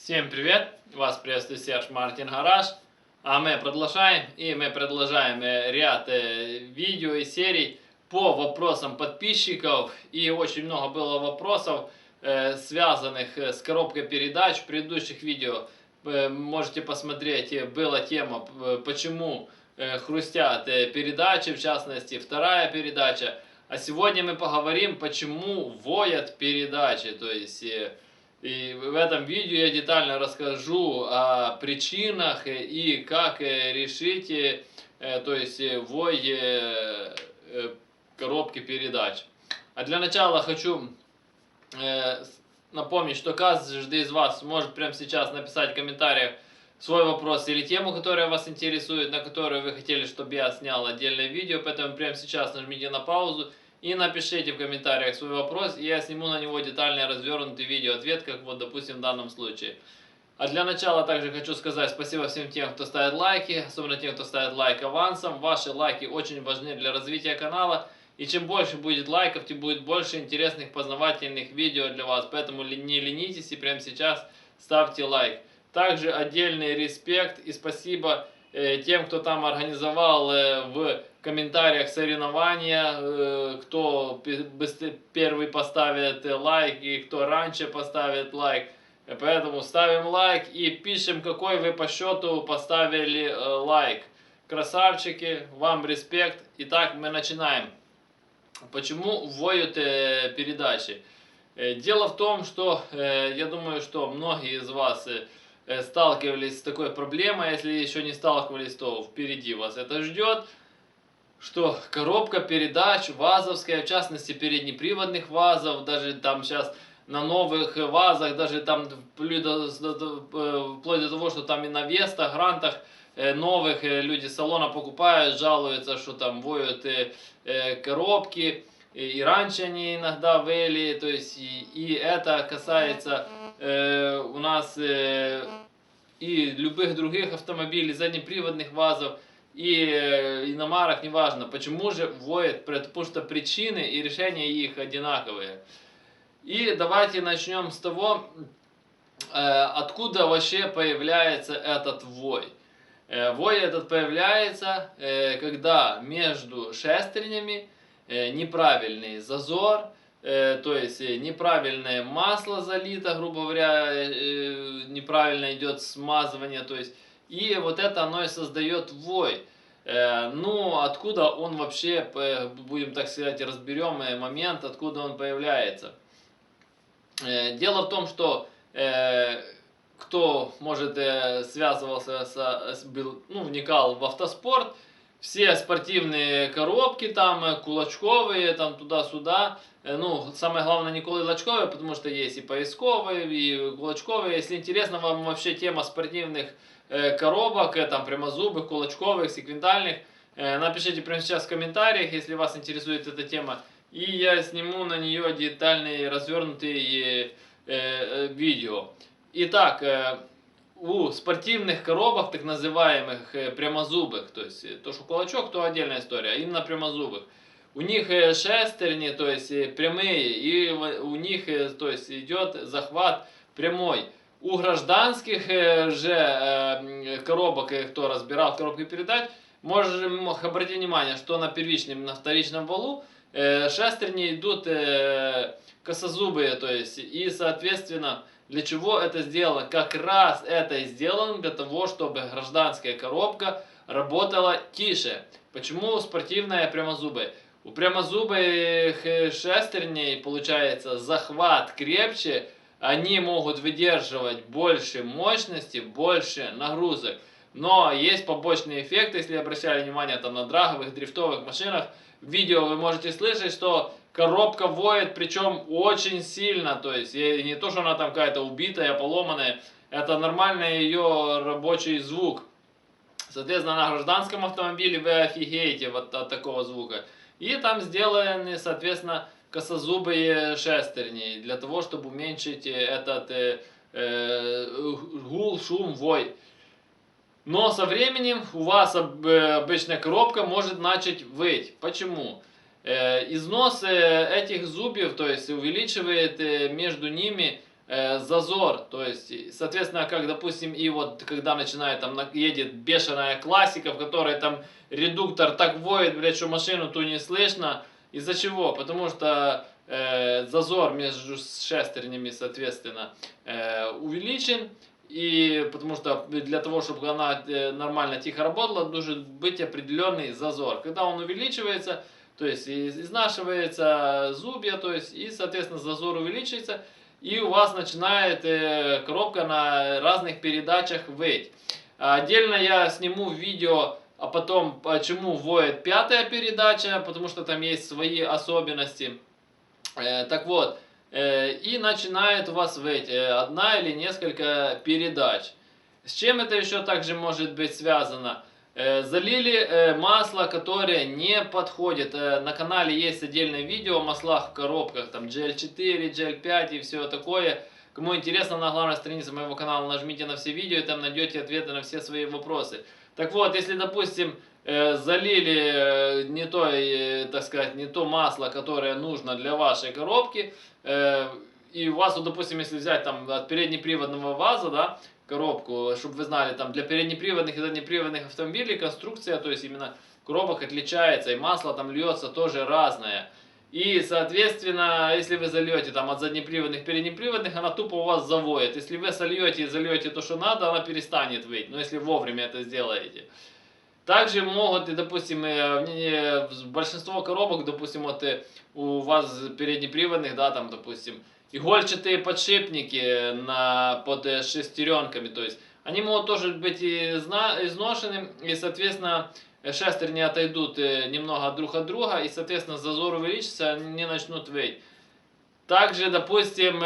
Всем привет! Вас приветствует Серж Мартин Гараж. А мы продолжаем ряд видео и серий по вопросам подписчиков. И очень много было вопросов, связанных с коробкой передач в предыдущих видео. Можете посмотреть, была тема, почему хрустят передачи, в частности вторая передача. А сегодня мы поговорим, почему воят передачи. То есть и в этом видео я детально расскажу о причинах и как решить, то есть вой коробки передач. А для начала хочу напомнить, что каждый из вас может прямо сейчас написать в комментариях свой вопрос или тему, которая вас интересует, на которую вы хотели, чтобы я снял отдельное видео. Поэтому прямо сейчас нажмите на паузу и напишите в комментариях свой вопрос, и я сниму на него детальный развернутый видео-ответ, как вот, допустим, в данном случае. А для начала также хочу сказать спасибо всем тем, кто ставит лайки, особенно тем, кто ставит лайк авансом. Ваши лайки очень важны для развития канала, и чем больше будет лайков, тем будет больше интересных познавательных видео для вас. Поэтому не ленитесь и прямо сейчас ставьте лайк. Также отдельный респект и спасибо тем, кто там организовал в комментариях соревнования, кто первый поставит лайк и кто раньше поставит лайк. Поэтому ставим лайк и пишем, какой вы по счету поставили лайк. Красавчики, вам респект. Итак, мы начинаем. Почему воют передачи? Дело в том, что я думаю, что многие из вас сталкивались с такой проблемой. Если еще не сталкивались, то впереди вас это ждет. Что коробка передач вазовская, в частности переднеприводных вазов, даже там сейчас на новых вазах, даже там вплоть до того, что там и на Веста, Грантах новых люди с салона покупают, жалуются, что там воют коробки. И раньше они иногда выли, то есть и это касается у нас и любых других автомобилей, заднеприводных вазов, и иномарок, неважно. Почему же воет? Потому что причины и решения их одинаковые. И давайте начнем с того, откуда вообще появляется этот вой. Вой этот появляется, когда между шестернями неправильный зазор, то есть неправильное масло залито, грубо говоря, неправильно идет смазывание, то есть, и вот это оно и создает вой. Ну, откуда он вообще, будем так сказать, разберем момент, откуда он появляется. Дело в том, что кто, может, связывался, вникал в автоспорт, все спортивные коробки там, кулачковые, там туда-сюда. Ну, самое главное, не кулачковые, потому что есть и поисковые, и кулачковые. Если интересна вам вообще тема спортивных коробок, там прямозубых, кулачковых, секвентальных, напишите прямо сейчас в комментариях, если вас интересует эта тема. И я сниму на нее детальные развернутые видео. Итак, у спортивных коробок, так называемых прямозубых, то есть то, что кулачок, то отдельная история, а именно прямозубых. У них шестерни, то есть прямые, и у них, то есть идет захват прямой. У гражданских же коробок, кто разбирал коробки передач, можем обратить внимание, что на первичном и на вторичном валу шестерни идут косозубые, то есть, и соответственно, для чего это сделано? Как раз это и сделано для того, чтобы гражданская коробка работала тише. Почему спортивная прямозубая? У прямозубых шестерней получается захват крепче, они могут выдерживать больше мощности, больше нагрузок. Но есть побочный эффект, если обращали внимание там на драговых, дрифтовых машинах. В видео вы можете слышать, что коробка воет, причем очень сильно. То есть не то, что она там какая-то убитая, поломанная. Это нормальный ее рабочий звук. Соответственно, на гражданском автомобиле вы офигеете вот от такого звука. И там сделаны, соответственно, косозубые шестерни, для того, чтобы уменьшить этот гул, шум, вой. Но со временем у вас обычная коробка может начать выть. Почему? Износ этих зубьев, то есть увеличивает между ними зазор, то есть, соответственно, как, допустим, и вот, когда начинает, там, едет бешеная классика, в которой, там, редуктор так воет, блядь, что машину ту не слышно. Из-за чего? Потому что зазор между шестернями, соответственно, увеличен. И потому что для того, чтобы она нормально тихо работала, должен быть определенный зазор. Когда он увеличивается, то есть изнашивается зубья, то есть и, соответственно, зазор увеличивается, и у вас начинает коробка на разных передачах выть. Отдельно я сниму видео, а потом почему воет пятая передача, потому что там есть свои особенности. Так вот, и начинает у вас выть одна или несколько передач. С чем это еще также может быть связано? Залили масло, которое не подходит. На канале есть отдельное видео о маслах в коробках, там GL4, GL5 и все такое. Кому интересно, на главной странице моего канала нажмите на все видео, и там найдете ответы на все свои вопросы. Так вот, если, допустим, залили не то, так сказать, не то масло, которое нужно для вашей коробки, и у вас, вот, допустим, если взять там от переднеприводного ВАЗа, да, коробку, чтобы вы знали, там для переднеприводных и заднеприводных автомобилей конструкция, то есть именно коробок отличается, и масло там льется тоже разное. И, соответственно, если вы зальете там от заднеприводных, переднеприводных, она тупо у вас завоет. Если вы сольете и зальете то, что надо, она перестанет выть, но если вовремя это сделаете. Также могут, допустим, большинство коробок, допустим, вот у вас переднеприводных, да, там, допустим, игольчатые подшипники под шестеренками, то есть они могут тоже быть изношены, и, соответственно, шестерни отойдут немного друг от друга, и, соответственно, зазор увеличится, они не начнут выть. Также, допустим,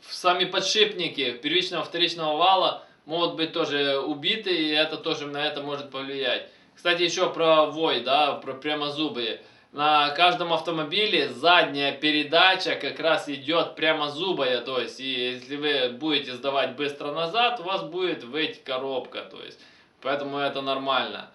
сами подшипники первичного, вторичного вала могут быть тоже убиты, и это тоже на это может повлиять. Кстати, еще про вой, да, про прямозубые. На каждом автомобиле задняя передача как раз идет прямозубая, то есть, и если вы будете сдавать быстро назад, у вас будет выть коробка, то есть, поэтому это нормально.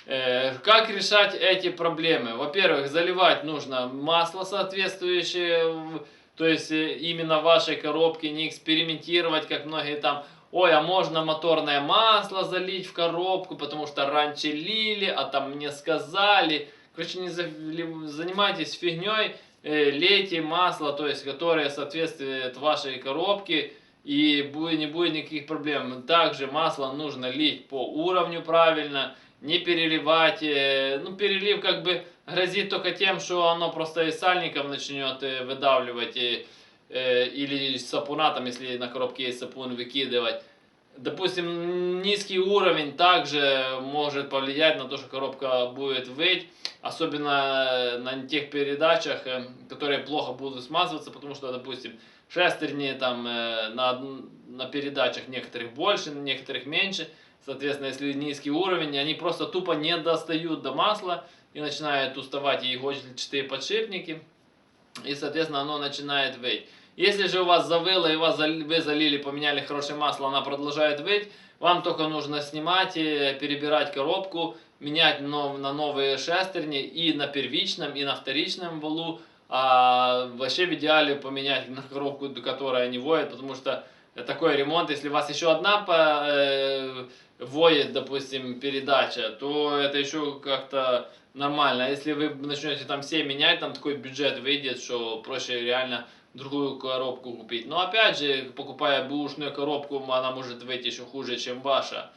Как решать эти проблемы? Во-первых, заливать нужно масло соответствующее, то есть именно вашей коробке, не экспериментировать, как многие там, ой, а можно моторное масло залить в коробку, потому что раньше лили, а там мне сказали. Короче, не занимайтесь фигней, лейте масло, то есть, которое соответствует вашей коробке, и не будет никаких проблем. Также масло нужно лить по уровню правильно, не переливать. Ну, перелив как бы грозит только тем, что оно просто из сальников начнет выдавливать, или с сапуна, если на коробке есть сапун, выкидывать. Допустим, низкий уровень также может повлиять на то, что коробка будет выть, особенно на тех передачах, которые плохо будут смазываться, потому что, допустим, шестерни там на передачах некоторых больше, на некоторых меньше. Соответственно, если низкий уровень, они просто тупо не достают до масла и начинают уставать и игольчатые подшипники, и, соответственно, оно начинает выть. Если же у вас завыло и вы залили, поменяли хорошее масло, она продолжает выть, вам только нужно снимать, перебирать коробку, менять на новые шестерни и на первичном, и на вторичном валу. А вообще в идеале поменять на коробку, которая не воет, потому что такой ремонт, если у вас еще одна воет, допустим, передача, то это еще как-то нормально. А если вы начнете там все менять, там такой бюджет выйдет, что проще реально другую коробку купить. Но опять же, покупая бэушную коробку, она может выйти еще хуже, чем ваша.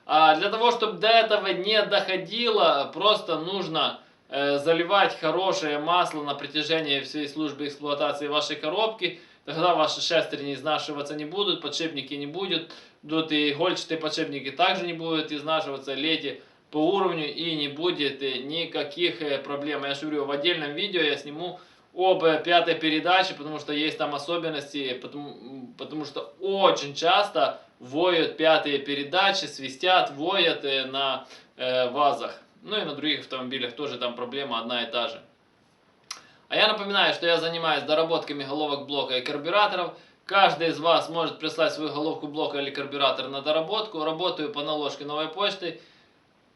А для того, чтобы до этого не доходило, просто нужно заливать хорошее масло на протяжении всей службы эксплуатации вашей коробки. Тогда ваши шестерни изнашиваться не будут, подшипники не будут, и игольчатые подшипники также не будут изнашиваться, лейте по уровню, и не будет никаких проблем. Я же говорю, в отдельном видео я сниму об пятой передаче, потому что есть там особенности, потому что очень часто воют пятые передачи, свистят, воют на ВАЗах. Ну и на других автомобилях тоже там проблема одна и та же. А я напоминаю, что я занимаюсь доработками головок блока и карбюраторов. Каждый из вас может прислать свою головку блока или карбюратор на доработку. Работаю по наложке новой почты.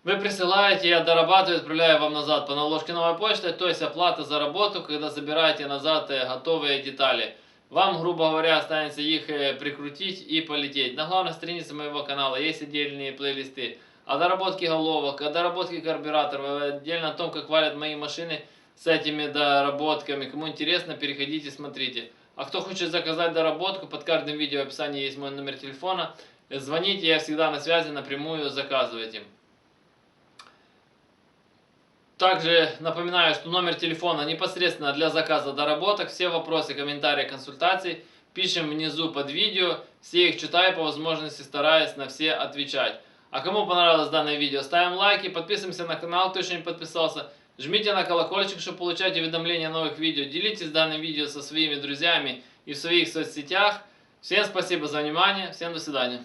Вы присылаете, я дорабатываю, отправляю вам назад по наложке новой почты, то есть оплата за работу, когда забираете назад готовые детали. Вам, грубо говоря, останется их прикрутить и полететь. На главной странице моего канала есть отдельные плейлисты о доработке головок, о доработке карбюраторов, отдельно о том, как валят мои машины с этими доработками. Кому интересно, переходите, смотрите. А кто хочет заказать доработку, под каждым видео в описании есть мой номер телефона. Звоните, я всегда на связи, напрямую заказывайте. Также напоминаю, что номер телефона непосредственно для заказа доработок. Все вопросы, комментарии, консультации пишем внизу под видео. Все их читаю, по возможности стараюсь на все отвечать. А кому понравилось данное видео, ставим лайки, подписываемся на канал, кто еще не подписался. Жмите на колокольчик, чтобы получать уведомления о новых видео. Делитесь данным видео со своими друзьями и в своих соцсетях. Всем спасибо за внимание, всем до свидания.